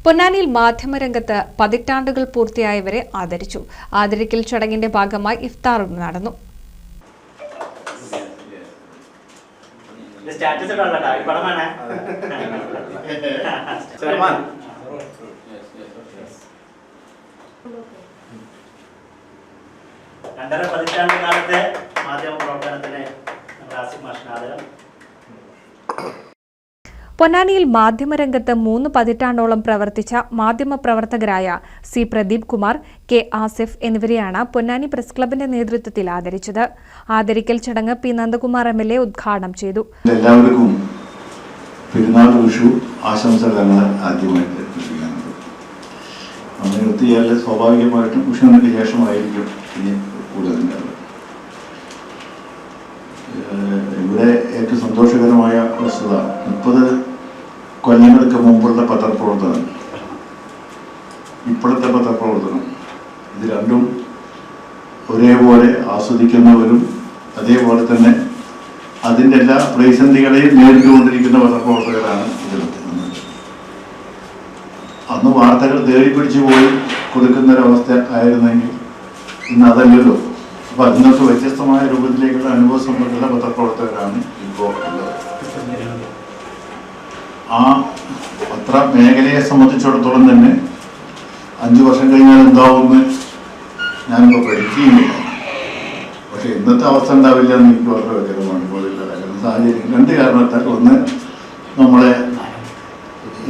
പൊന്നാനിയിൽ മാധ്യമരംഗത്ത് പതിറ്റാണ്ടുകൾ പൂർത്തിയായവരെ ആദരിച്ചു. ആദരിക്കൽ ചടങ്ങിന്റെ ഭാഗമായി ഇഫ്താറും നടന്നു. പതിറ്റാണ്ടുകാലത്തെ മാധ്യമ പ്രവർത്തനത്തിന് ആദരം. പൊന്നാനിയിൽ മാധ്യമരംഗത്ത് 3 പതിറ്റാണ്ടോളം പ്രവർത്തിച്ച മാധ്യമപ്രവർത്തകരായ സി പ്രദീപ് കുമാർ, കെ ആസിഫ് എന്നിവരെയാണ് പൊന്നാനി പ്രസ് ക്ലബിന്റെ നേതൃത്വത്തിൽ ആദരിച്ചത്. ആദരിക്കൽ ചടങ്ങ് പി നന്ദകുമാർ MLA ഉദ്ഘാടനം ചെയ്തു. എല്ലാവർക്കും പെരുന്നാൾ വിഷു ആശംസകളാണ് ആദ്യമായിട്ട് നിർത്തിയാൽ സ്വാഭാവികമായിട്ടും വിഷുവിന് ശേഷമായിരിക്കും ഇനി കൂടുതലുണ്ടാവുക. ഇവിടെ ഏറ്റവും സന്തോഷകരമായ വസ്തുത 30 കൊല്ലങ്ങൾക്ക് മുമ്പുള്ള പത്രപ്രവർത്തനം, ഇപ്പോഴത്തെ പത്രപ്രവർത്തനം, ഇത് രണ്ടും ഒരേപോലെ ആസ്വദിക്കുന്നവരും അതേപോലെ തന്നെ അതിൻ്റെ എല്ലാ പ്രതിസന്ധികളെയും നേരിട്ടുകൊണ്ടിരിക്കുന്ന പത്രപ്രവർത്തകരാണ് ഇതിൽ. അന്ന് വാർത്തകൾ തേടിപ്പിടിച്ചു പോയി കൊടുക്കുന്നൊരവസ്ഥ ആയിരുന്നെങ്കിൽ ഇന്ന് അതല്ലല്ലോ. അപ്പോൾ അതിനൊക്കെ വ്യത്യസ്തമായ രൂപത്തിലേക്കുള്ള അനുഭവ സമ്പത്തുള്ള പത്രപ്രവർത്തകരാണ് ഇപ്പോൾ ഉള്ളത്. ആ പത്ര മേഖലയെ സംബന്ധിച്ചിടത്തോളം തന്നെ 5 വർഷം കഴിഞ്ഞാൽ എന്താവുമെന്ന് ഞാനിപ്പോൾ പഠിക്കുകയില്ല. പക്ഷെ ഇന്നത്തെ അവസ്ഥ ഉണ്ടാവില്ല എന്ന് എനിക്ക് വളരെ വ്യക്തമാണ്. പോലുള്ള സാഹചര്യം 2 കാരണത്താൽ: ഒന്ന്, നമ്മളെ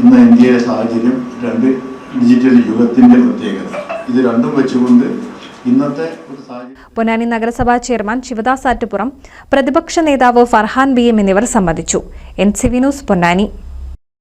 ഇന്ന് ഇന്ത്യയിലെ സാഹചര്യം; 2, ഡിജിറ്റൽ യുഗത്തിൻ്റെ പ്രത്യേകത. ഇത് രണ്ടും വെച്ചുകൊണ്ട് ഇന്നത്തെ ഒരു സാഹചര്യം. പൊന്നാനി നഗരസഭാ ചെയർമാൻ ശിവദാസ് ആറ്റുപുറം, പ്രതിപക്ഷ നേതാവ് ഫർഹാൻ BM എന്നിവർ സംബന്ധിച്ചു. NCV news, Ponnani.